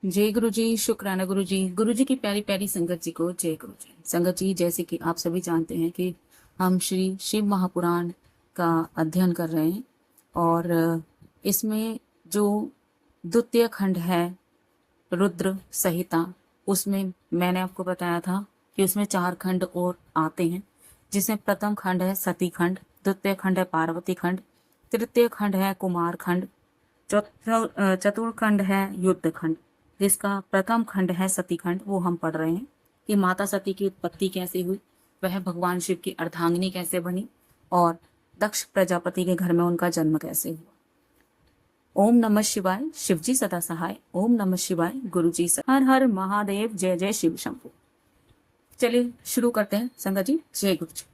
जय गुरु जी, शुक्राना गुरु जी। गुरु जी की प्यारी प्यारी संगत जी को जय गुरु जी। संगत जी, जैसे कि आप सभी जानते हैं कि हम श्री शिव महापुराण का अध्ययन कर रहे हैं और इसमें जो द्वितीय खंड है रुद्र संहिता, उसमें मैंने आपको बताया था कि उसमें 4 खंड और आते हैं, जिसमें प्रथम खंड है सती खंड, द्वितीय खंड है पार्वती खंड, तृतीय खंड है कुमार खंड, चतुर्थ खंड है युद्ध खंड। जिसका प्रथम खंड है सती खंड, वो हम पढ़ रहे हैं कि माता सती की उत्पत्ति कैसे हुई, वह भगवान शिव की अर्धांगिनी कैसे बनी और दक्ष प्रजापति के घर में उनका जन्म कैसे हुआ। ओम नमः शिवाय, शिव जी सदा सहाय। ओम नमः शिवाय, गुरु जी हर हर महादेव, जय जय शिव शंभु। चलिए शुरू करते हैं संगत जी। जय गुरु जी।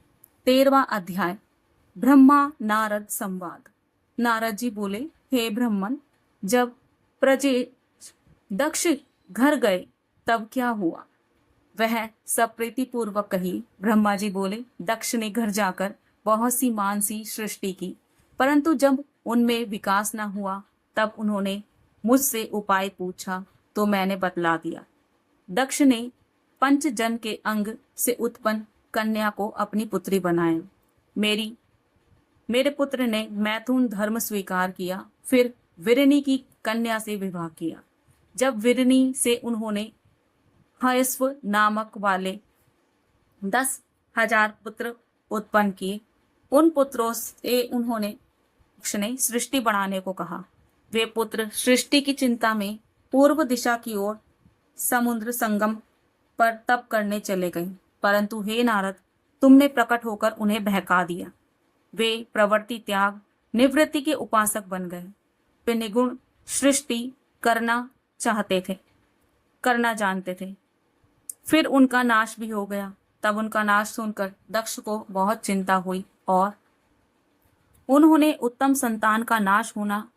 13वां अध्याय, ब्रह्मा नारद संवाद। नारद जी बोले, हे ब्रह्मन, जब प्रजे दक्ष घर गए तब क्या हुआ? वह सब प्रीतिपूर्वक कही। ब्रह्मा जी बोले, दक्ष ने घर जाकर बहुत सी मानसी सृष्टि की, परंतु जब उनमें विकास न हुआ तब उन्होंने मुझसे उपाय पूछा तो मैंने बतला दिया। दक्ष ने पंचजन के अंग से उत्पन्न कन्या को अपनी पुत्री बनाया। मेरे पुत्र ने मैथुन धर्म स्वीकार किया, फिर विरनी की कन्या से विवाह किया। जब विरनी से उन्होंने हयस्व नामक वाले 10,000 पुत्र उत्पन्न किए। उन पुत्रों से उन्होंने दक्ष ने सृष्टि बढ़ाने को कहा। वे पुत्र सृष्टि की चिंता में पूर्व दिशा की ओर समुद्र संगम पर तप करने चले गए, परंतु हे नारद, तुमने प्रकट होकर उन्हें बहका दिया। वे प्रवृत्ति त्याग निवृत्ति के उपासक बन गए। वे निगुण सृष्टि करना जानते थे, फिर उनका नाश भी हो गया। तब उनका नाश सुनकर दक्ष को बहुत चिंता हुई और उन्होंने उत्तम संतान का नाश होना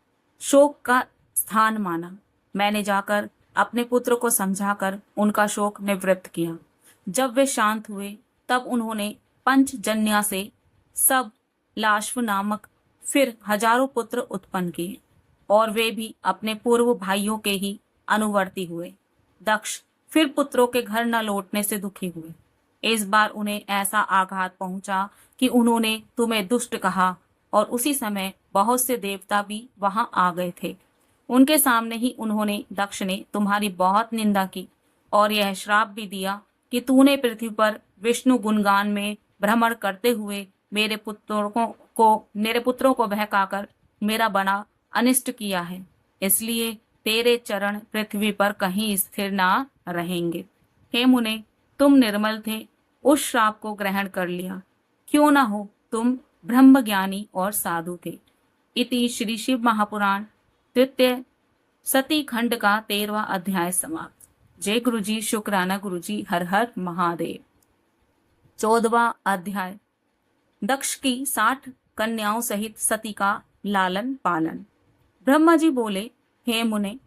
शोक का स्थान माना। मैंने जाकर अपने पुत्र को समझाकर उनका शोक निवृत्त किया। जब वे शांत हुए तब उन्होंने पंचजन्या से सब लाश्व नामक फिर हजारों पुत्र उत्पन्न किए और वे भी अपने पूर्व भाइयों के ही अनुवर्ती हुए। दक्ष फिर पुत्रों के घर न लौटने से दुखी हुए। इस बार उन्हें ऐसा आघात पहुंचा कि उन्होंने तुम्हें दुष्ट कहा और उसी समय बहुत से देवता भी वहां आ गए थे। उनके सामने ही उन्होंने दक्ष ने तुम्हारी बहुत निंदा की और यह श्राप भी दिया कि तूने पृथ्वी पर विष्णु गुणगान में भ्रमण करते हुए मेरे पुत्रों को बहकाकर मेरा बड़ा अनिष्ट किया है, इसलिए तेरे चरण पृथ्वी पर कहीं स्थिर ना रहेंगे। हे मुने, तुम निर्मल थे, उस श्राप को ग्रहण कर लिया। क्यों ना हो तुम ब्रह्म ज्ञानी और साधु थे। इति श्री शिव महापुराण द्वितीय सती खंड का 13वां अध्याय समाप्त। जय गुरु जी, शुक्राना गुरु जी, हर हर महादेव। 14वां अध्याय, दक्ष की 60 कन्याओं सहित सती का लालन पालन। ब्रह्मा जी बोले, हे मुने,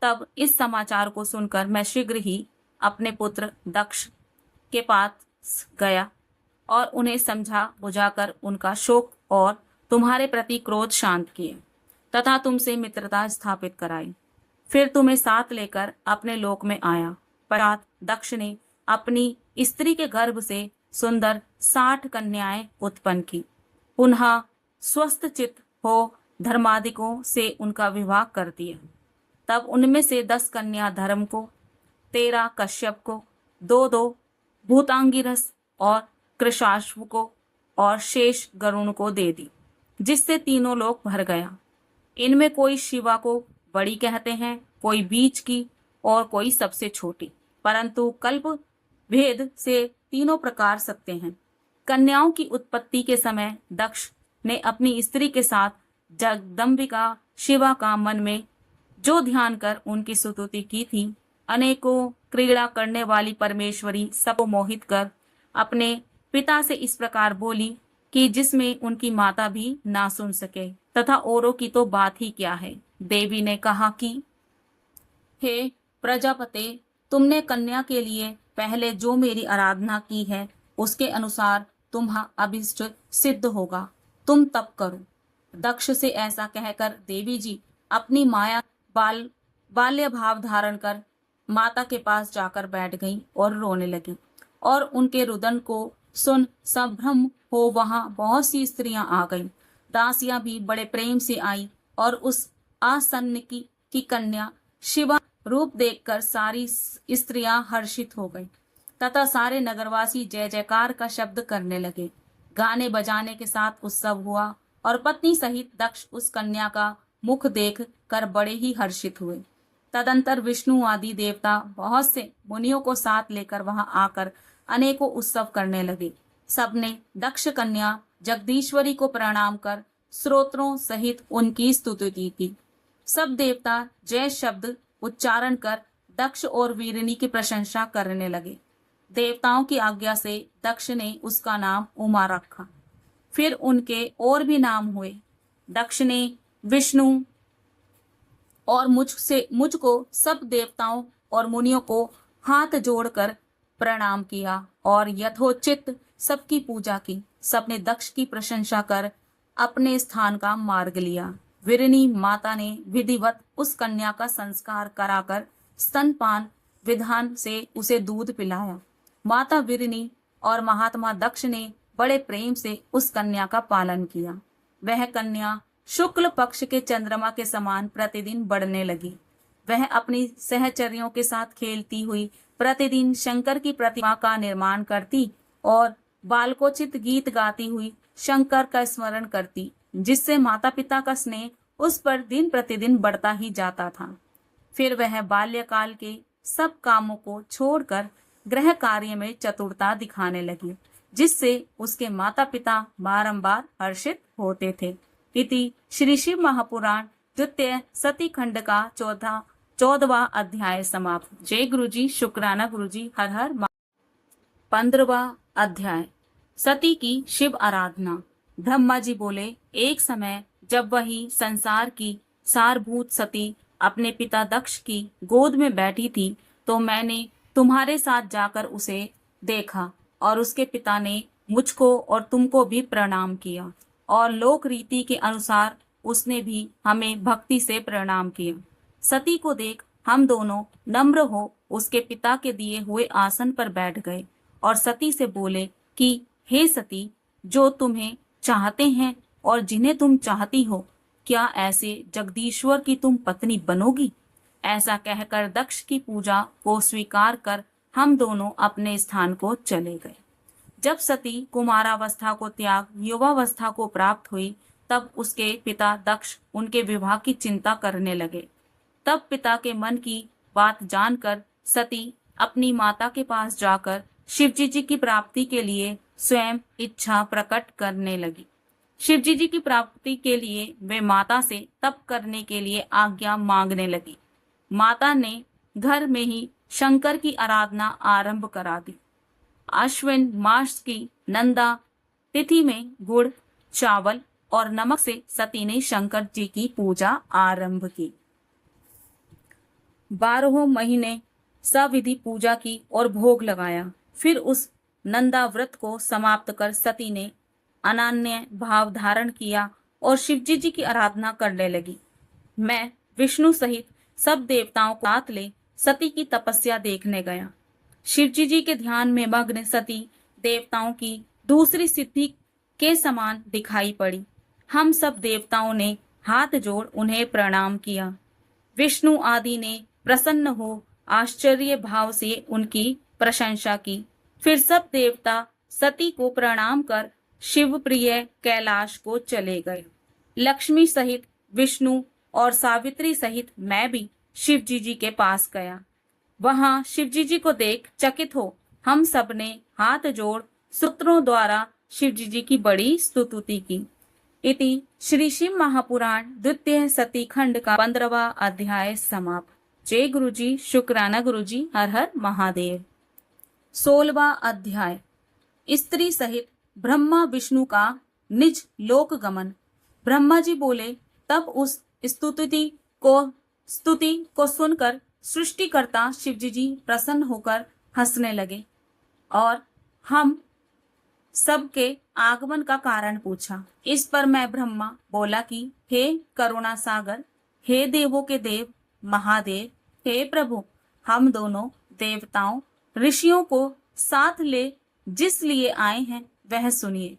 तब इस समाचार को सुनकर मैं शीघ्र ही अपने पुत्र दक्ष के पास गया और उन्हें समझा बुझाकर उनका शोक और तुम्हारे प्रति क्रोध शांत किए तथा तुमसे मित्रता स्थापित कराई। फिर तुम्हें साथ लेकर अपने लोक में आया। पश्चात दक्ष ने अपनी स्त्री के गर्भ से सुंदर 60 कन्याएं उत्पन्न की। पुनः स्वस्थ चित्त हो धर्मादिकों से उनका विवाह कर दिया। तब उनमें से 10 कन्या धर्म को, 13 कश्यप को, 2 भूतांगिरस और कृशाश्व को और शेष गरुण को दे दी, जिससे तीनों लोक भर गया। इनमें कोई शिवा को बड़ी कहते हैं, कोई बीच की और कोई सबसे छोटी, परंतु कल्प भेद से तीनों प्रकार सत्य हैं। कन्याओं की उत्पत्ति के समय दक्ष ने अपनी स्त्री के साथ जगदम्बिका शिवा का मन में जो ध्यान कर उनकी स्तुति की थी, अनेकों क्रीड़ा करने वाली परमेश्वरी सबको मोहित कर अपने पिता से इस प्रकार बोली कि जिसमें उनकी माता भी ना सुन सके, तथा औरों की तो बात ही क्या है। देवी ने कहा कि हे प्रजापते, तुमने कन्या के लिए पहले जो मेरी आराधना की है उसके अनुसार तुम्हारा अभिष्ट सिद्ध होगा, तुम तप करो। दक्ष से ऐसा कहकर देवी जी अपनी माया बाल बाल्य भाव धारण कर माता के पास जाकर बैठ गई और रोने लगी और उनके रुदन को सुन संभ्रम हो वहां बहुत सी स्त्रियां आ गईं। दासियां भी बड़े प्रेम से आई और उस आसन्न की कन्या शिवा रूप देखकर सारी स्त्रियां हर्षित हो गईं तथा सारे नगरवासी जय जयकार का शब्द करने लगे। गाने बजाने के साथ उत्सव हुआ और पत्नी सहित दक्ष उस कन्या का मुख देख कर बड़े ही हर्षित हुए। तदंतर विष्णु आदि देवता बहुत से मुनियों को साथ लेकर वहां आकर अनेकों उत्सव करने लगे। सबने दक्ष कन्या जगदीश्वरी को प्रणाम कर स्तोत्रों सहित उनकी स्तुति की। सब देवता जय शब्द उच्चारण कर दक्ष और वीरिनी की प्रशंसा करने लगे। देवताओं की आज्ञा से दक्ष ने उसका नाम उमा रखा। फिर उनके और भी नाम हुए। दक्ष ने विष्णु और मुझको सब देवताओं और मुनियों को हाथ जोड़कर प्रणाम किया और यथोचित सबकी पूजा की। सबने दक्ष की प्रशंसा कर अपने स्थान का मार्ग लिया। विरनी माता ने विधिवत उस कन्या का संस्कार कराकर स्तनपान विधान से उसे दूध पिलाया। माता विरनी और महात्मा दक्ष ने बड़े प्रेम से उस कन्या का पालन किया। वह कन्या शुक्ल पक्ष के चंद्रमा के समान प्रतिदिन बढ़ने लगी। वह अपनी सहचर्यों के साथ खेलती हुई प्रतिदिन शंकर की प्रतिमा का निर्माण करती और बालकोचित गीत गाती हुई शंकर का स्मरण करती, जिससे माता पिता का स्नेह उस पर दिन प्रतिदिन बढ़ता ही जाता था। फिर वह बाल्यकाल के सब कामों को छोड़कर गृह कार्य में चतुरता दिखाने लगी, जिससे उसके माता पिता बारंबार हर्षित होते थे। इति श्री शिव महापुराण द्वितीय सती खंड का 14वां अध्याय समाप्त। जय गुरु जी, शुक्राना गुरु जी, हर हर। 15वां अध्याय सती की शिव आराधना। ब्रह्मा जी बोले, एक समय जब वही संसार की सारभूत सती अपने पिता दक्ष की गोद में बैठी थी, तो मैंने तुम्हारे साथ जाकर उसे देखा और उसके पिता ने मुझको और तुमको भी प्रणाम किया और लोक रीति के अनुसार उसने भी हमें भक्ति से प्रणाम किया। सती को देख हम दोनों नम्र हो उसके पिता के दिए हुए आसन पर बैठ गए और सती से बोले कि हे सती, जो तुम्हें चाहते हैं और जिन्हें तुम चाहती हो, क्या ऐसे जगदीश्वर की तुम पत्नी बनोगी? ऐसा कहकर दक्ष की पूजा को स्वीकार कर हम दोनों अपने स्थान को चले गए। जब सती कुमारावस्था को त्याग युवावस्था को प्राप्त हुई, तब उसके पिता दक्ष उनके विवाह की चिंता करने लगे। तब पिता के मन की बात जानकर सती अपनी माता के पास जाकर शिवजी जी की प्राप्ति के लिए स्वयं इच्छा प्रकट करने लगी। शिवजी जी की प्राप्ति के लिए वे माता से तप करने के लिए आज्ञा मांगने लगी। माता ने घर में ही शंकर की आराधना आरंभ करा दी। अश्विन मास की नंदा तिथि में गुड़, चावल और नमक से सती ने शंकर जी की पूजा आरंभ की। 12 महीने सविधि पूजा की और भोग लगाया। फिर उस नंदा व्रत को समाप्त कर सती ने अनन्य भाव धारण किया और शिवजी जी की आराधना करने लगी। मैं विष्णु सहित सब देवताओं को साथ ले सती की तपस्या देखने गया। शिवजी जी के ध्यान में मग्न सती देवताओं की दूसरी सिद्धि के समान दिखाई पड़ी। हम सब देवताओं ने हाथ जोड़ उन्हें प्रणाम किया। विष्णु आदि ने प्रसन्न हो आश्चर्य भाव से उनकी प्रशंसा की। फिर सब देवता सती को प्रणाम कर शिव प्रिय कैलाश को चले गए। लक्ष्मी सहित विष्णु और सावित्री सहित मैं भी शिवजी जी के पास गया। वहां शिवजी जी को देख चकित हो हम सब ने हाथ जोड़ सूत्रों द्वारा शिवजी जी की बड़ी स्तुति की। इति श्री शिव महापुराण द्वितीय सती खंड का 15वां अध्याय समाप्त। जय गुरु जी, शुक्राना गुरु जी, हर हर महादेव। 16वां अध्याय स्त्री सहित ब्रह्मा विष्णु का निज लोक गमन। ब्रह्मा जी बोले, तब उस स्तुति को सुनकर सृष्टिकर्ता शिवजी जी प्रसन्न होकर हंसने लगे और हम सबके आगमन का कारण पूछा। इस पर मैं ब्रह्मा बोला कि हे करुणा सागर, हे देवों के देव, महादेव, हे प्रभु, हम दोनों देवताओं ऋषियों को साथ ले जिस लिए आए हैं वह सुनिए।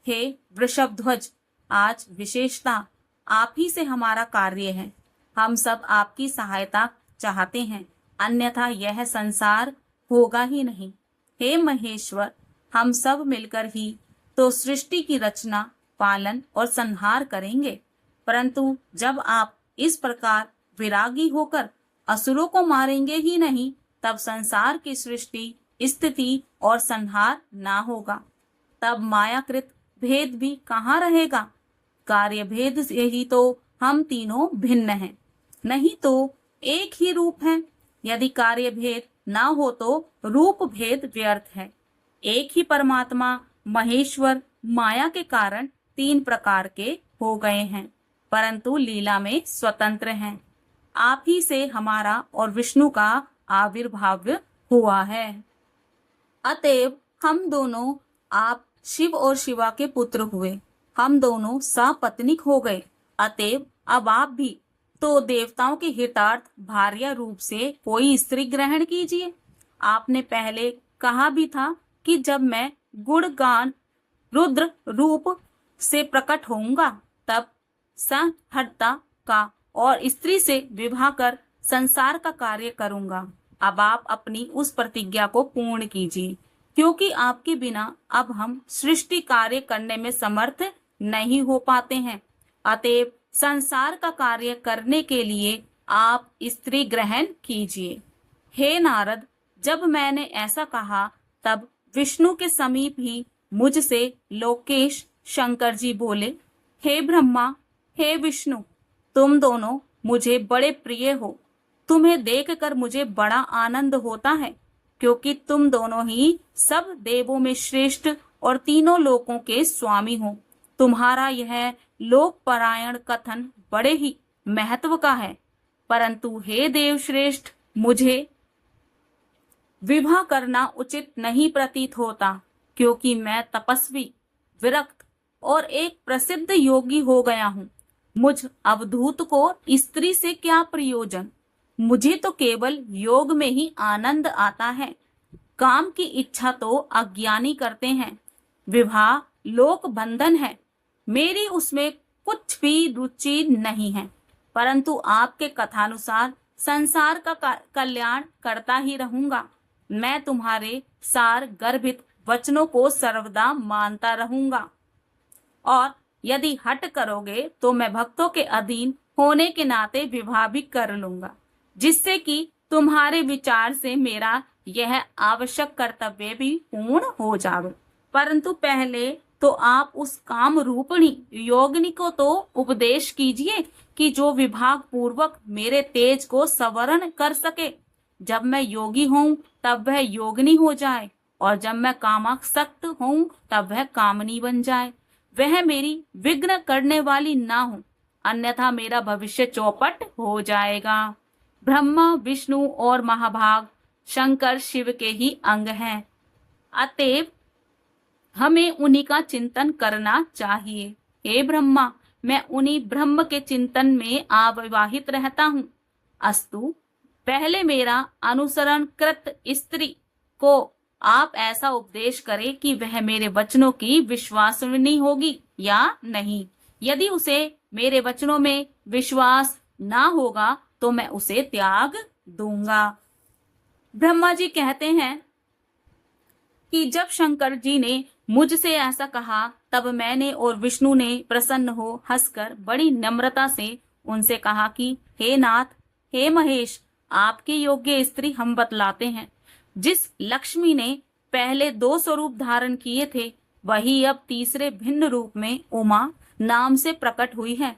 हे वृषभध्वज, आज विशेषता आप ही से हमारा कार्य है। हम सब आपकी सहायता चाहते हैं, अन्यथा यह संसार होगा ही नहीं। हे महेश्वर, हम सब मिलकर ही तो सृष्टि की रचना, पालन और संहार करेंगे, परंतु जब आप इस प्रकार विरागी होकर असुरों को मारेंगे ही नहीं, तब संसार की सृष्टि, स्थिति और संहार ना होगा। तब मायाकृत भेद भी कहाँ रहेगा? कार्य भेद से ही तो हम तीनों भिन्न हैं, नहीं तो एक ही रूप है। यदि कार्य भेद ना हो तो रूप भेद व्यर्थ है। एक ही परमात्मा महेश्वर माया के कारण तीन प्रकार के हो गए हैं, परंतु लीला में स्वतंत्र हैं। आप ही से हमारा और विष्णु का आविर्भाव हुआ है। अतएव हम दोनों, आप शिव और शिवा के पुत्र हुए, हम दोनों सपत्नीक हो गए। अतएव अब आप भी तो देवताओं के हितार्थ भार्या रूप से कोई स्त्री ग्रहण कीजिए। आपने पहले कहा भी था कि जब मैं गुणगान रुद्र रूप से प्रकट होऊंगा, तब संहर्ता का और स्त्री से विवाह कर संसार का कार्य करूंगा। अब आप अपनी उस प्रतिज्ञा को पूर्ण कीजिए, क्योंकि आपके बिना अब हम सृष्टि कार्य करने में समर्थ नहीं हो पाते हैं। अतएव संसार का कार्य करने के लिए आप स्त्री ग्रहण कीजिए। हे नारद, जब मैंने ऐसा कहा तब विष्णु के समीप ही मुझसे लोकेश शंकर जी बोले, हे ब्रह्मा, हे विष्णु, तुम दोनों मुझे बड़े प्रिय हो। तुम्हें देखकर मुझे बड़ा आनंद होता है, क्योंकि तुम दोनों ही सब देवों में श्रेष्ठ और तीनों लोकों के स्वामी हो। तुम्हारा यह लोक परायण कथन बड़े ही महत्व का है, परंतु हे देव श्रेष्ठ, मुझे विवाह करना उचित नहीं प्रतीत होता, क्योंकि मैं तपस्वी, विरक्त और एक प्रसिद्ध योगी हो गया हूँ। मुझ अवधूत को स्त्री से क्या प्रयोजन? मुझे तो केवल योग में ही आनंद आता है। काम की इच्छा तो अज्ञानी करते हैं। विवाह लोक बंधन है, मेरी उसमें कुछ भी रुचि नहीं है, परंतु आपके कथानुसार संसार का कल्याण करता ही रहूंगा। मैं तुम्हारे सार गर्भित वचनों को सर्वदा मानता रहूंगा, और यदि हट करोगे तो मैं भक्तों के अधीन होने के नाते विवाह भी कर लूंगा, जिससे कि तुम्हारे विचार से मेरा यह आवश्यक कर्तव्य भी पूर्ण हो जावे। परंतु पहले तो आप उस काम रूपणी योगिनी को तो उपदेश कीजिए कि जो विभाग पूर्वक मेरे तेज को संवरण कर सके। जब मैं योगी हूँ तब वह योगिनी हो जाए, और जब मैं कामासक्त हूँ तब वह कामनी बन जाए। वह मेरी विघ्न करने वाली ना हो, अन्यथा मेरा भविष्य चौपट हो जाएगा। ब्रह्मा, विष्णु और महाभाग शंकर शिव के ही अंग हैं, अतएव हमें उन्हीं का चिंतन करना चाहिए। हे ब्रह्मा, मैं उन्हीं ब्रह्म के चिंतन में अविवाहित रहता हूँ। अस्तु, पहले मेरा अनुसरण कृत स्त्री को आप ऐसा उपदेश करें कि वह मेरे वचनों की विश्वासिनी होगी या नहीं। यदि उसे मेरे वचनों में विश्वास ना होगा तो मैं उसे त्याग दूंगा। ब्रह्मा जी कहते हैं कि जब शंकर जी ने मुझसे ऐसा कहा, तब मैंने और विष्णु ने प्रसन्न हो हंसकर बड़ी नम्रता से उनसे कहा कि हे नाथ, हे महेश, आपके योग्य स्त्री हम बतलाते हैं। जिस लक्ष्मी ने पहले 2 स्वरूप धारण किए थे, वही अब तीसरे भिन्न रूप में उमा नाम से प्रकट हुई है।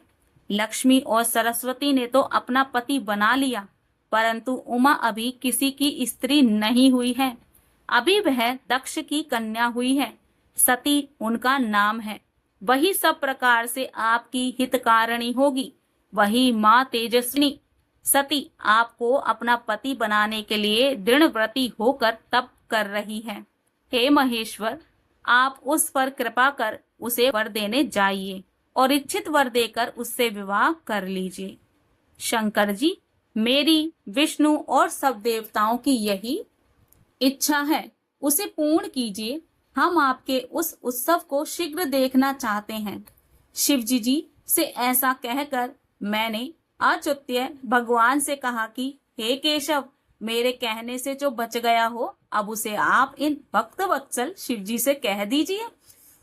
लक्ष्मी और सरस्वती ने तो अपना पति बना लिया, परंतु उमा अभी किसी की स्त्री नहीं हुई है। अभी वह दक्ष की कन्या हुई है। सती उनका नाम है। वही सब प्रकार से आपकी हितकारिणी होगी। वही माँ तेजस्विनी सती आपको अपना पति बनाने के लिए दृढ़व्रती होकर तप कर रही है। हे महेश्वर, आप उस पर कृपा कर उसे वर देने जाइए और इच्छित वर देकर उससे विवाह कर लीजिए। शंकर जी, मेरी, विष्णु और सब देवताओं की यही इच्छा है, उसे पूर्ण कीजिए। हम आपके उस उत्सव को शीघ्र देखना चाहते हैं। शिवजी जी से ऐसा कहकर मैंने अच्युत्य भगवान से कहा कि हे केशव, मेरे कहने से जो बच गया हो, अब उसे आप इन भक्त वत्सल शिवजी से कह दीजिए।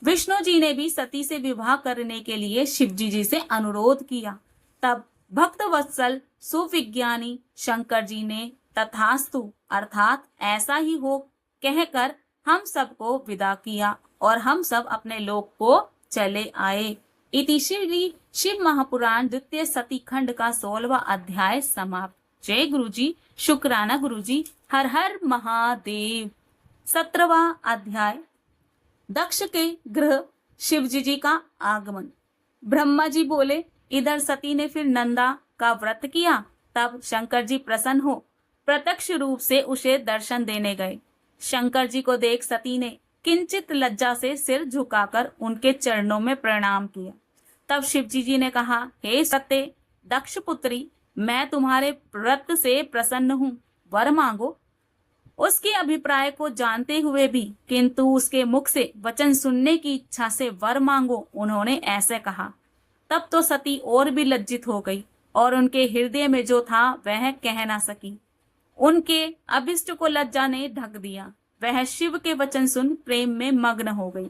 विष्णु जी ने भी सती से विवाह करने के लिए शिवजी जी से अनुरोध किया। तब भक्त वत्सल सुविज्ञानी शंकर जी ने तथास्तु अर्थात ऐसा ही हो कहकर हम सबको विदा किया और हम सब अपने लोक को चले आए। इति श्री शिव महापुराण द्वितीय सती खंड का 16वां अध्याय समाप्त। जय गुरु जी, शुक्राना गुरु जी, हर हर महादेव। 17वां अध्याय दक्ष के गृह शिवजी जी का आगमन। ब्रह्मा जी बोले, इधर सती ने फिर नंदा का व्रत किया। तब शंकर जी प्रसन्न हो प्रत्यक्ष रूप से उसे दर्शन देने गए। शंकर जी को देख सती ने किंचित लज्जा से सिर झुकाकर उनके चरणों में प्रणाम किया। तब शिवजी जी ने कहा, हे सत्य दक्ष पुत्री, मैं तुम्हारे व्रत से प्रसन्न हूँ, वर मांगो। उसके अभिप्राय को जानते हुए भी किंतु उसके मुख से वचन सुनने की इच्छा से वर मांगो उन्होंने ऐसे कहा। तब तो सती और भी लज्जित हो गई और उनके हृदय में जो था वह कह ना सकी। उनके अभिष्ट को लज्जा ने ढक दिया। वह शिव के वचन सुन प्रेम में मग्न हो गई।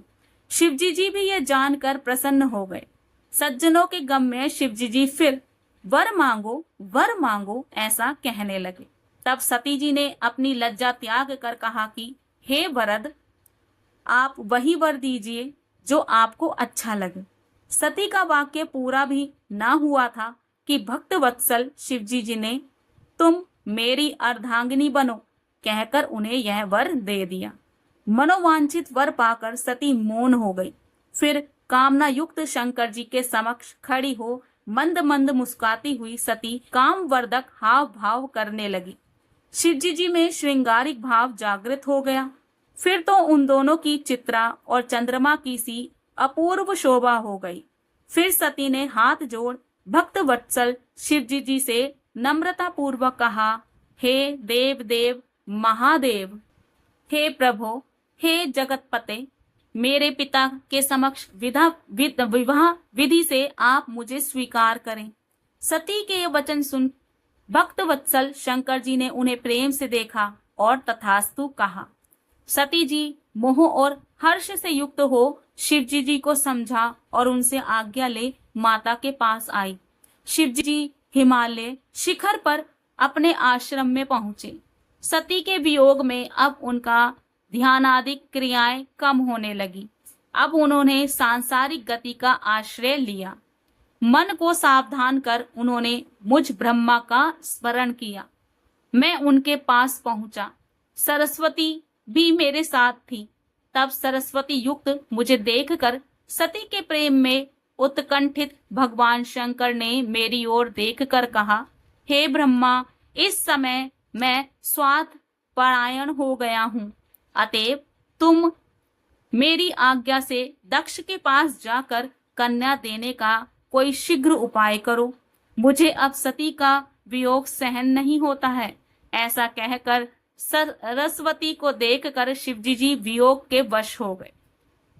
शिवजी जी भी यह जानकर प्रसन्न हो गए। सज्जनों के गम में शिवजी जी फिर वर मांगो ऐसा कहने लगे। तब सती जी ने अपनी लज्जा त्याग कर कहा कि हे वरद, आप वही वर दीजिए जो आपको अच्छा लगे। सती का वाक्य पूरा भी ना हुआ था कि भक्त वत्सल शिवजी जी ने तुम मेरी अर्धांगिनी बनो कहकर उन्हें यह वर दे दिया। मनोवांछित वर पाकर सती मौन हो गई। फिर कामना युक्त शंकर जी के समक्ष खड़ी हो मंद मंद मुस्काती हुई सती कामवर्धक हाव भाव करने लगी। शिवजी जी में श्रृंगारिक भाव जागृत हो गया। फिर तो उन दोनों की चित्रा और चंद्रमा की सी अपूर्व शोभा हो गई। फिर सती ने हाथ जोड़ भक्त वत्सल शिवजी जी से नम्रता पूर्वक कहा, हे देव देव महादेव, हे प्रभो, हे जगतपते, मेरे पिता के समक्ष विवाह विधि से आप मुझे स्वीकार करें। सती के ये वचन सुन भक्त वत्सल शंकर जी ने उन्हें प्रेम से देखा और तथास्तु कहा। सती जी मोह और हर्ष से युक्त हो शिवजी जी को समझा और उनसे आज्ञा ले माता के पास आई। शिवजी जी हिमालय शिखर पर अपने आश्रम में पहुंचे। सती के वियोग में अब उनका ध्यानादि क्रियाएं कम होने लगी। अब उन्होंने सांसारिक गति का आश्रय लिया। मन को सावधान कर उन्होंने मुझ ब्रह्मा का स्मरण किया। मैं उनके पास पहुंचा। सरस्वती भी मेरे साथ थी। तब सरस्वती युक्त मुझे देखकर सती के प्रेम में उत्कंठित भगवान शंकर ने मेरी ओर देखकर कहा, हे ब्रह्मा, इस समय मैं स्वार्थ परायण हो गया हूँ। अतएव तुम मेरी आज्ञा से दक्ष के पास जाकर कन्या देने का कोई शीघ्र उपाय करो। मुझे अब सती का वियोग सहन नहीं होता है। ऐसा कहकर सरस्वती को देखकर शिवजी जी वियोग के वश हो गए।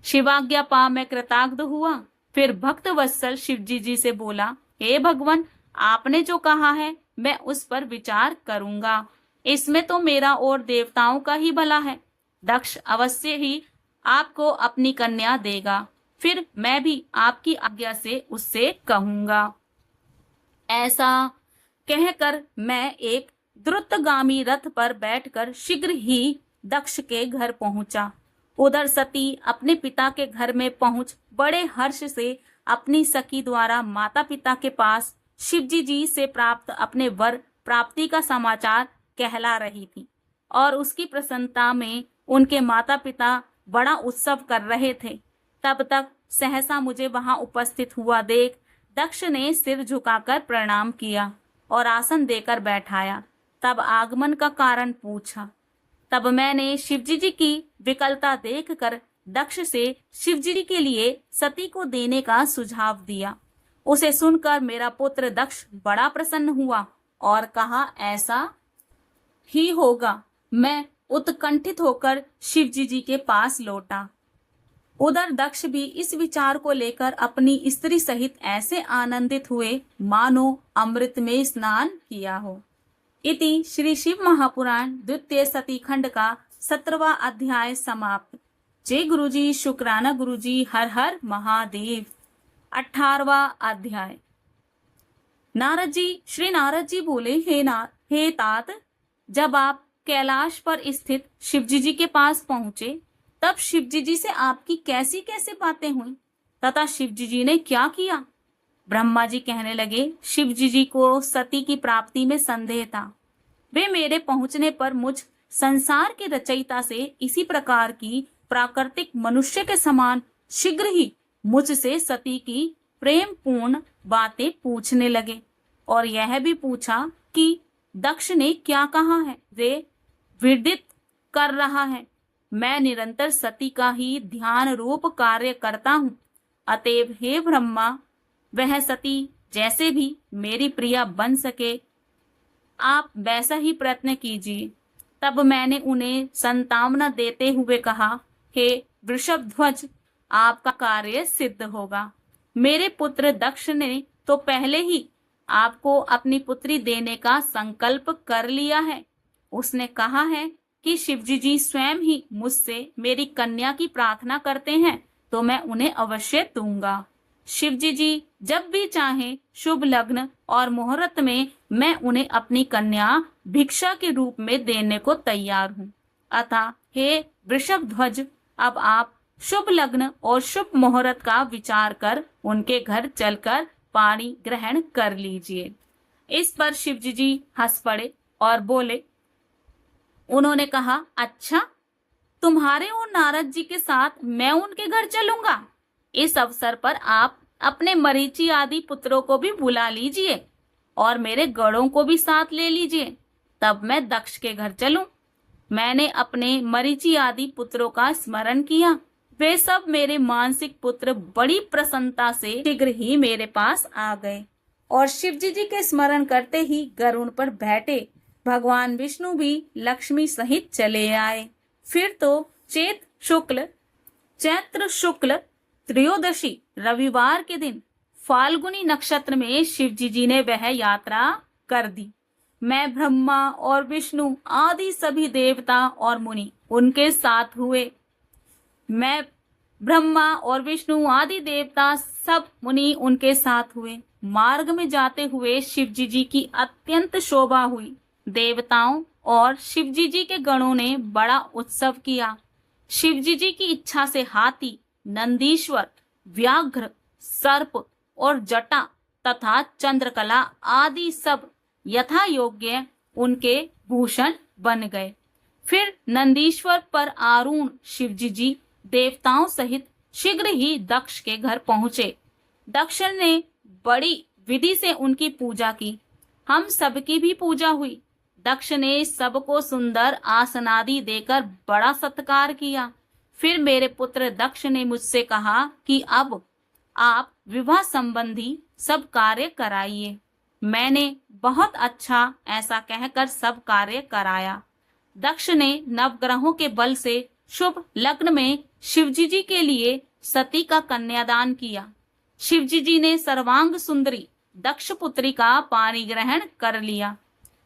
शिवाज्ञा पा मैं कृताग्ध हुआ। फिर भक्त वत्सल शिवजी जी से बोला, हे भगवान, आपने जो कहा है मैं उस पर विचार करूंगा। इसमें तो मेरा और देवताओं का ही भला है। दक्ष अवश्य ही आपको अपनी कन्या देगा। फिर मैं भी आपकी आज्ञा से उससे कहूंगा। ऐसा कहकर मैं एक द्रुतगामी रथ पर बैठकर शीघ्र ही दक्ष के घर पहुंचा। उधर सती अपने पिता के घर में पहुंच बड़े हर्ष से अपनी सखी द्वारा माता पिता के पास शिवजी जी से प्राप्त अपने वर प्राप्ति का समाचार कहला रही थी और उसकी प्रसन्नता में उनके माता पिता बड़ा उत्सव कर रहे थे। तब तक सहसा मुझे वहां उपस्थित हुआ देख दक्ष ने सिर झुकाकर प्रणाम किया और आसन देकर बैठाया। तब आगमन का कारण पूछा। तब मैंने शिवजी जी की विकलता देखकर दक्ष से शिवजी जी के लिए सती को देने का सुझाव दिया। उसे सुनकर मेरा पुत्र दक्ष बड़ा प्रसन्न हुआ और कहा, ऐसा ही होगा। मैं उत्कंठित होकर शिवजी जी के पास लौटा। उधर दक्ष भी इस विचार को लेकर अपनी स्त्री सहित ऐसे आनंदित हुए मानो अमृत में स्नान किया हो। इति श्री शिव महापुराण द्वितीय सती खंड का 17वां अध्याय समाप्त। जय गुरुजी, शुक्राना गुरुजी, हर हर महादेव। 18वां अध्याय। नारद जी, श्री नारद जी बोले, हे तात, जब आप कैलाश पर स्थित शिवजी जी के पास पहुंचे तब शिवजी जी से आपकी कैसी कैसी बातें हुई तथा शिवजी जी ने क्या किया? ब्रह्मा जी कहने लगे, शिवजी जी को सती की प्राप्ति में संदेह था। वे मेरे पहुंचने पर मुझ संसार के रचयिता से इसी प्रकार की प्राकृतिक मनुष्य के समान शीघ्र ही मुझसे सती की प्रेम पूर्ण बातें पूछने लगे और यह भी पूछा कि दक्ष ने क्या कहा है, वे विदित कर रहा है। मैं निरंतर सती का ही ध्यान रूप कार्य करता हूँ। अतएव हे ब्रह्मा, वह सती जैसे भी मेरी प्रिया बन सके आप वैसा ही प्रयत्न कीजिए। तब मैंने उन्हें संतावना देते हुए कहा, हे वृषभध्वज, आपका कार्य सिद्ध होगा। मेरे पुत्र दक्ष ने तो पहले ही आपको अपनी पुत्री देने का संकल्प कर लिया है। उसने कहा है कि शिवजी जी स्वयं ही मुझसे मेरी कन्या की प्रार्थना करते हैं तो मैं उन्हें अवश्य दूंगा। शिवजी जी जब भी चाहे शुभ लग्न और मुहूर्त में मैं उन्हें अपनी कन्या भिक्षा के रूप में देने को तैयार हूँ। अतः हे वृषभध्वज, अब आप शुभ लग्न और शुभ मुहूर्त का विचार कर उनके घर चलकर पानी ग्रहण कर लीजिए। इस पर शिवजी जी हंस पड़े और बोले, उन्होंने कहा, अच्छा, तुम्हारे और नारद जी के साथ मैं उनके घर चलूंगा। इस अवसर पर आप अपने मरीचि आदि पुत्रों को भी बुला लीजिए और मेरे गणों को भी साथ ले लीजिए, तब मैं दक्ष के घर चलूं। मैंने अपने मरीचि आदि पुत्रों का स्मरण किया। वे सब मेरे मानसिक पुत्र बड़ी प्रसन्नता से शीघ्र ही मेरे पास आ गए और शिवजी जी के स्मरण करते ही गरुड़ पर बैठे। भगवान विष्णु भी लक्ष्मी सहित चले आए। फिर तो चैत्र शुक्ल त्रयोदशी रविवार के दिन फाल्गुनी नक्षत्र में शिवजी जी ने वह यात्रा कर दी। मैं ब्रह्मा और विष्णु आदि सभी देवता और मुनि उनके साथ हुए। मैं ब्रह्मा और विष्णु आदि देवता सब मुनि उनके साथ हुए। मार्ग में जाते हुए शिवजी जी की अत्यंत शोभा हुई। देवताओं और शिवजी जी के गणों ने बड़ा उत्सव किया। शिवजी जी की इच्छा से हाथी, नंदीश्वर, व्याघ्र, सर्प और जटा तथा चंद्रकला आदि सब यथा योग्य उनके भूषण बन गए। फिर नंदीश्वर पर आरूढ़ शिवजी जी देवताओं सहित शीघ्र ही दक्ष के घर पहुंचे। दक्ष ने बड़ी विधि से उनकी पूजा की। हम सबकी भी पूजा हुई। दक्ष ने सबको सुंदर आसनादि देकर बड़ा सत्कार किया। फिर मेरे पुत्र दक्ष ने मुझसे कहा कि अब आप विवाह संबंधी सब कार्य कराइए। मैंने बहुत अच्छा ऐसा कहकर सब कार्य कराया। दक्ष ने नवग्रहों के बल से शुभ लग्न में शिवजी जी के लिए सती का कन्यादान किया। शिवजी जी ने सर्वांग सुंदरी दक्ष पुत्री का पानी ग्रहण कर लिया।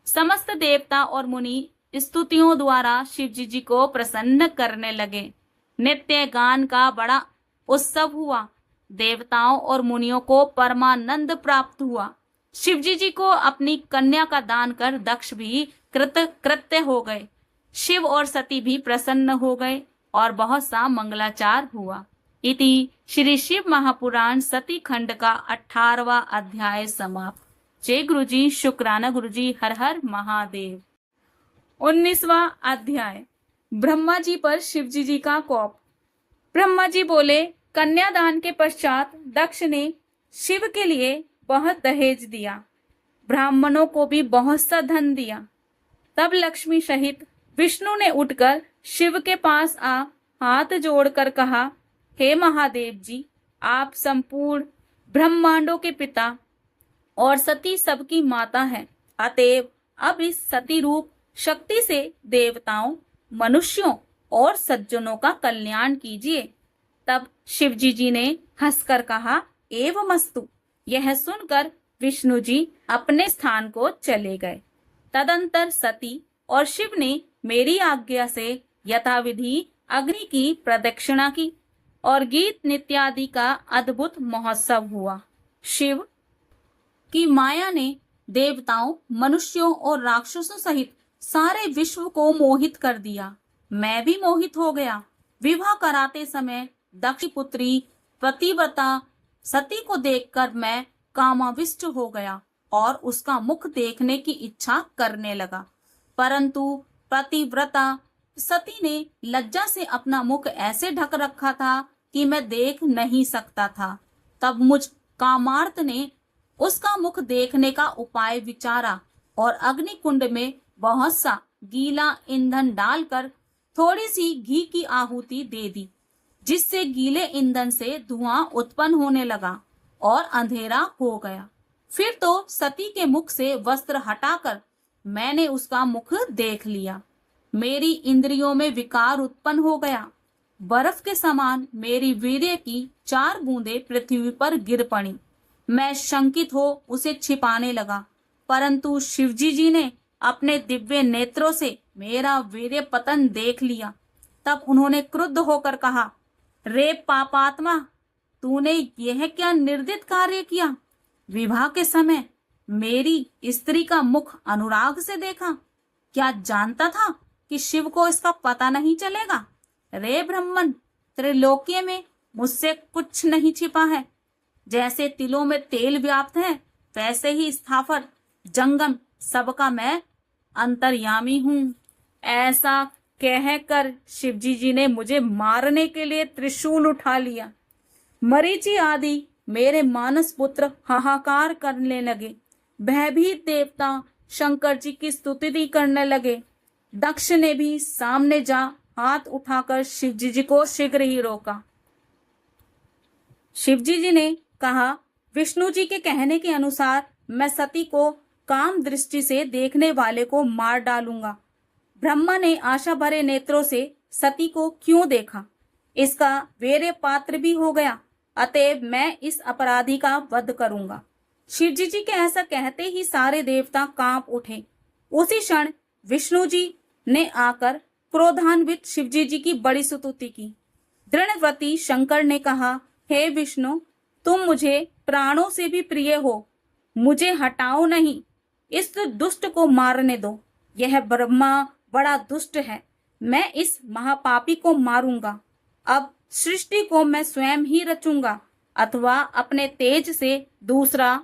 समस्त देवता और मुनि स्तुतियों द्वारा शिवजी जी को प्रसन्न करने लगे। नित्य गान का बड़ा उत्सव हुआ। देवताओं और मुनियों को परमानंद प्राप्त हुआ। शिवजी जी को अपनी कन्या का दान कर दक्ष भी कृतकृत्य हो गए। शिव और सती भी प्रसन्न हो गए और बहुत सा मंगलाचार हुआ। इति श्री शिव महापुराण सती खंड का 18वां अध्याय समाप्त। जय गुरुजी, शुक्राना गुरुजी, हर हर महादेव। 19वां अध्याय। ब्रह्मा जी पर शिवजी जी का कोप। ब्रह्मा जी बोले, कन्यादान के पश्चात दक्ष ने शिव के लिए बहुत दहेज दिया। ब्राह्मणों को भी बहुत सा धन दिया। तब लक्ष्मी सहित विष्णु ने उठकर शिव के पास आ हाथ जोड़कर कहा, हे महादेव जी, आप संपूर्ण ब्रह्मांडों के पिता और सती सबकी माता है। अतएव अब इस सती रूप शक्ति से देवताओं, मनुष्यों और सज्जनों का कल्याण कीजिए। तब शिवजी जी ने हंसकर कहा, एवमस्तु। यह सुनकर विष्णु जी अपने स्थान को चले गए। तदंतर सती और शिव ने मेरी आज्ञा से यथाविधि अग्नि की प्रदक्षिणा की और गीत नित्यादि का अद्भुत महोत्सव हुआ। शिव की माया ने देवताओं, मनुष्यों और राक्षसों सहित सारे विश्व को मोहित कर दिया। मैं भी मोहित हो गया। विवाह कराते समय दक्ष पुत्री पतिव्रता सती को देखकर मैं कामाविष्ट हो गया और उसका मुख देखने की इच्छा करने लगा, परंतु पतिव्रता सती ने लज्जा से अपना मुख ऐसे ढक रखा था कि मैं देख नहीं सकता था। तब मुझ कामार्त ने उसका मुख देखने का उपाय विचारा और अग्नि कुंड में बहुत सा गीला ईंधन डालकर थोड़ी सी घी की आहुति दे दी, जिससे गीले ईंधन से धुआं उत्पन्न होने लगा और अंधेरा हो गया। फिर तो सती के मुख से वस्त्र हटाकर मैंने उसका मुख देख लिया। मेरी इंद्रियों में विकार उत्पन्न हो गया। बर्फ के समान मेरी वीर्य की 4 बूंदें पृथ्वी पर गिर पड़ी। मैं शंकित हो उसे छिपाने लगा, परंतु शिवजी जी ने अपने दिव्य नेत्रों से मेरा वीर्य पतन देख लिया। तब उन्होंने क्रुद्ध होकर कहा, रे पापात्मा, तूने यह क्या निर्दित कार्य किया? विवाह के समय मेरी स्त्री का मुख अनुराग से देखा। क्या जानता था कि शिव को इसका पता नहीं चलेगा? रे ब्राह्मण, त्रिलोक्य में मुझसे कुछ नहीं छिपा है। जैसे तिलों में तेल व्याप्त है, वैसे ही स्थावर जंगम सबका मैं अंतर्यामी हूँ। ऐसा कहकर शिवजी जी ने मुझे मारने के लिए त्रिशूल उठा लिया। मरीचि आदि मेरे मानस पुत्र हाहाकार करने लगे। भयभीत देवता शंकर जी की स्तुति करने लगे। दक्ष ने भी सामने जा हाथ उठाकर शिवजी जी को शीघ्र ही रोका। शिवजी जी ने कहा, विष्णु जी के कहने के अनुसार मैं सती को काम दृष्टि से देखने वाले को मार डालूंगा। ब्रह्मा ने आशा भरे नेत्रों से सती को क्यों देखा? इसका वीर्य पात्र भी हो गया, अतएव मैं इस अपराधी का वध करूंगा। शिवजी जी के ऐसा कहते ही सारे देवता कांप उठे। उसी क्षण विष्णु जी ने आकर क्रोधान्वित शिवजी जी की बड़ी स्तुति की। दृढ़व्रती शंकर ने कहा, हे विष्णु, तुम मुझे प्राणों से भी प्रिय हो, मुझे हटाओ नहीं, इस दुष्ट को मारने दो। यह ब्रह्मा बड़ा दुष्ट है, मैं इस महापापी को मारूंगा। अब सृष्टि को मैं स्वयं ही रचूंगा अथवा अपने तेज से दूसरा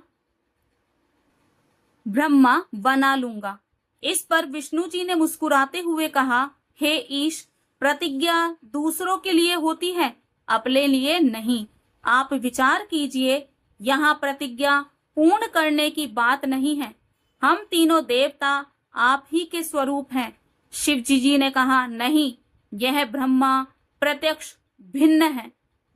ब्रह्मा बना लूंगा। इस पर विष्णु जी ने मुस्कुराते हुए कहा, हे ईश, प्रतिज्ञा दूसरों के लिए होती है, अपने लिए नहीं। आप विचार कीजिए, यहाँ प्रतिज्ञा पूर्ण करने की बात नहीं है। हम तीनों देवता आप ही के स्वरूप हैं। शिवजी जी ने कहा, नहीं, यह ब्रह्मा प्रत्यक्ष भिन्न है।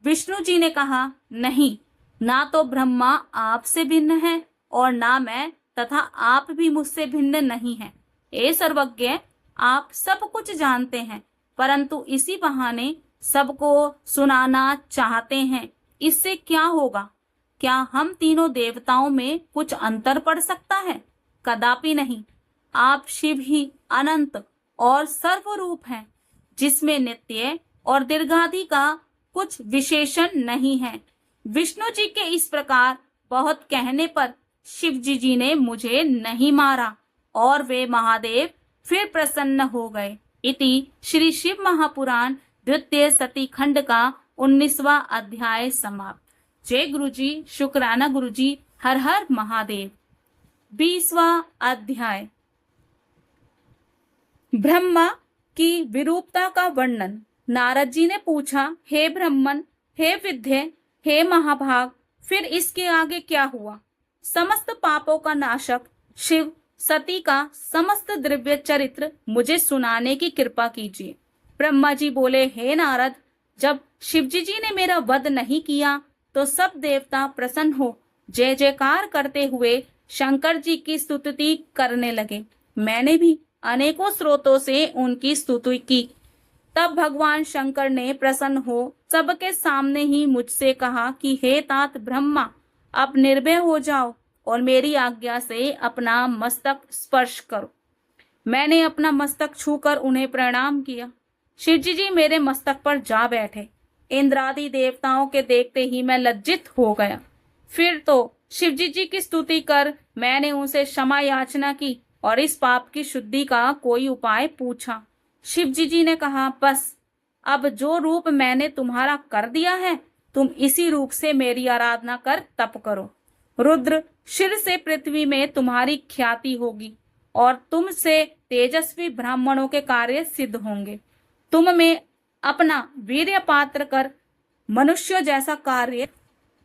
विष्णु जी ने कहा, नहीं, ना तो ब्रह्मा आपसे भिन्न है और ना मैं तथा आप भी मुझसे भिन्न नहीं है। ए सर्वज्ञ, आप सब कुछ जानते हैं, परंतु इसी बहाने सबको सुनाना चाहते हैं। इससे क्या होगा? क्या हम तीनों देवताओं में कुछ अंतर पड़ सकता है? कदापि नहीं। आप शिव ही अनंत और सर्वरूप हैं, जिसमें नित्य और दीर्घादि का कुछ विशेषण नहीं है। विष्णु जी के इस प्रकार बहुत कहने पर शिवजी जी ने मुझे नहीं मारा और वे महादेव फिर प्रसन्न हो गए। इति श्री शिव महापुराण द्वितीय सती खंड का 19वां अध्याय समाप्त। जय गुरु जी, शुक्राना गुरु जी, हर हर महादेव। 20वां अध्याय, ब्रह्मा की विरूपता का वर्णन। नारद जी ने पूछा, हे ब्राह्मण, हे विद्ये, हे महाभाग, फिर इसके आगे क्या हुआ? समस्त पापों का नाशक शिव सती का समस्त दिव्य चरित्र मुझे सुनाने की कृपा कीजिए। ब्रह्मा जी बोले, हे नारद, जब शिवजी जी ने मेरा वध नहीं किया तो सब देवता प्रसन्न हो जय जयकार करते हुए शंकर जी की स्तुति करने लगे। मैंने भी अनेकों स्रोतों से उनकी स्तुति की। तब भगवान शंकर ने प्रसन्न हो सबके सामने ही मुझसे कहा कि हे तात ब्रह्मा, अब निर्भय हो जाओ और मेरी आज्ञा से अपना मस्तक स्पर्श करो। मैंने अपना मस्तक छूकर उन्हें प्रणाम किया। शिवजी जी मेरे मस्तक पर जा बैठे। इंद्रादि देवताओं के देखते ही मैं लज्जित हो गया। फिर तो शिवजी जी की स्तुति कर मैंने उनसे क्षमा याचना की और इस पाप की शुद्धि का कोई उपाय पूछा। शिवजी जी ने कहा, बस अब जो रूप मैंने तुम्हारा कर दिया है, तुम इसी रूप से मेरी आराधना कर तप करो। रुद्र शिर से पृथ्वी में तुम्हारी ख्याति होगी और तुमसे तेजस्वी ब्राह्मणों के कार्य सिद्ध होंगे। तुम में अपना वीर्य पात्र कर मनुष्य जैसा कार्य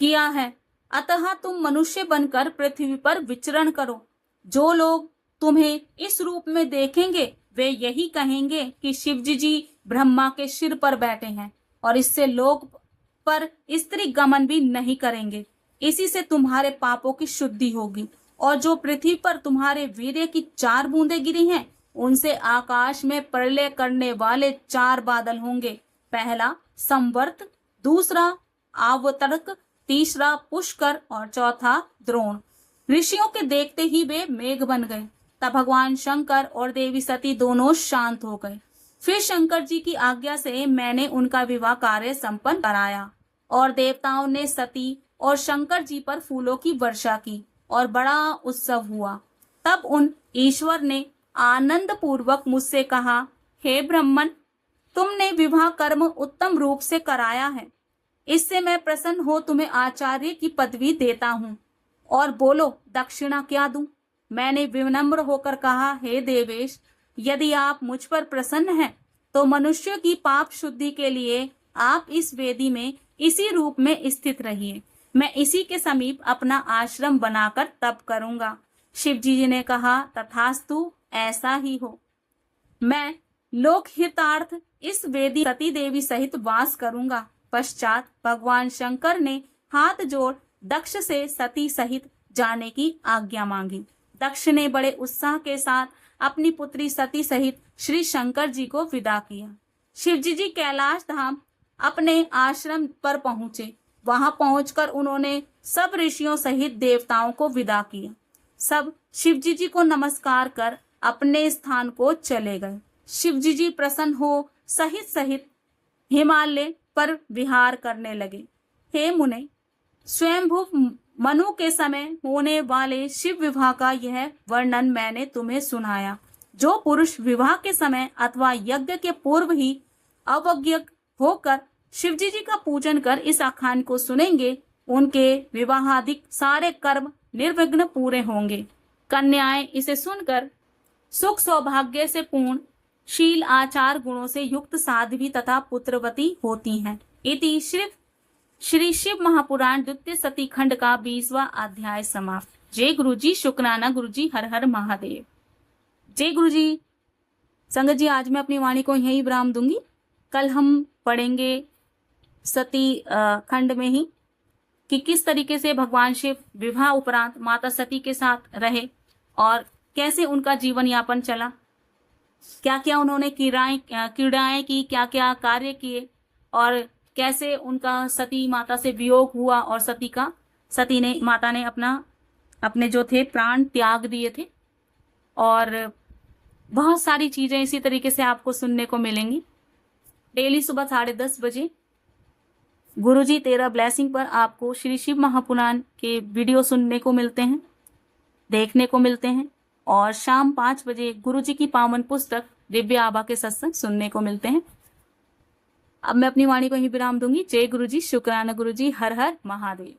किया है, अतः तुम मनुष्य बनकर पृथ्वी पर विचरण करो। जो लोग तुम्हें इस रूप में देखेंगे वे यही कहेंगे कि शिवजी जी ब्रह्मा के सिर पर बैठे हैं और इससे लोग पर स्त्री गमन भी नहीं करेंगे। इसी से तुम्हारे पापों की शुद्धि होगी और जो पृथ्वी पर तुम्हारे वीर्य की 4 बूंदें गिरी हैं, उनसे आकाश में प्रलय करने वाले 4 बादल होंगे। पहला संवर्त, दूसरा आवतरक, तीसरा पुष्कर और चौथा द्रोण। ऋषियों के देखते ही वे मेघ बन गए। तब भगवान शंकर और देवी सती दोनों शांत हो गए। फिर शंकर जी की आज्ञा से मैंने उनका विवाह कार्य संपन्न कराया और देवताओं ने सती और शंकर जी पर फूलों की वर्षा की और बड़ा उत्सव हुआ। तब उन ईश्वर ने आनंद पूर्वक मुझसे कहा, हे ब्राह्मण, तुमने विवाह कर्म उत्तम रूप से कराया है। इससे मैं प्रसन्न हो तुम्हें आचार्य की पदवी देता हूँ। और बोलो, दक्षिणा क्या दूं? मैंने विनम्र होकर कहा, हे देवेश, यदि आप मुझ पर प्रसन्न हैं तो मनुष्य की पाप शुद्धि के लिए आप इस वेदी में इसी रूप में स्थित रहिए। मैं इसी के समीप अपना आश्रम बनाकर तप करूंगा। शिवजी जी ने कहा, तथास्तु, ऐसा ही हो। मैं लोक हितार्थ इस वेदी सती देवी सहित वास करूंगा। पश्चात भगवान शंकर ने हाथ जोड़ दक्ष से सती सहित जाने की आज्ञा मांगी। दक्ष ने बड़े उत्साह के साथ अपनी पुत्री सती सहित श्री शंकर जी को विदा किया। शिवजी जी कैलाश धाम अपने आश्रम पर पहुंचे। वहां पहुंचकर उन्होंने सब ऋषियों सहित देवताओं को विदा किया। सब शिवजी जी को नमस्कार कर अपने स्थान को चले गए। शिवजी जी प्रसन्न हो सहित सहित हिमालय पर विहार करने लगे। हे मुने, स्वयंभू मनु के समय होने वाले शिव विवाह का यह वर्णन मैंने तुम्हें सुनाया। जो पुरुष विवाह के समय अथवा यज्ञ के पूर्व ही अवज्ञ होकर शिवजी जी का पूजन कर इस आख्यान को सुनेंगे, उनके विवाहादिक सारे कर्म निर्विघ्न पूरे होंगे। कन्याएं इसे सुनकर सुख सौभाग्य से पूर्ण, शील आचार गुणों से युक्त साध्वी तथा पुत्रवती होती हैं। इति श्री शिव महापुराण द्वितीय सती खंड का 20वां अध्याय समाप्त। जय गुरु जी, शुक्राना गुरु जी, हर हर महादेव। जय गुरु जी। संगत जी, आज मैं अपनी वाणी को यहीं विराम दूंगी। कल हम पढ़ेंगे सती खंड में ही कि किस तरीके से भगवान शिव विवाह उपरांत माता सती के साथ रहे और कैसे उनका जीवन यापन चला, क्या क्या उन्होंने क्रीड़ाएं की, क्या क्या कार्य किए और कैसे उनका सती माता से वियोग हुआ और माता ने अपने जो थे प्राण त्याग दिए थे। और बहुत सारी चीजें इसी तरीके से आपको सुनने को मिलेंगी। डेली सुबह 10:30 बजे गुरुजी तेरा ब्लेसिंग पर आपको श्री शिव महापुराण के वीडियो सुनने को मिलते हैं, देखने को मिलते हैं। और शाम 5 बजे गुरुजी की पावन पुस्तक दिव्य आभा के सत्संग सुनने को मिलते हैं। अब मैं अपनी वाणी को यहीं विराम दूंगी। जय गुरु जी, शुक्राना गुरु जी, हर हर महादेव।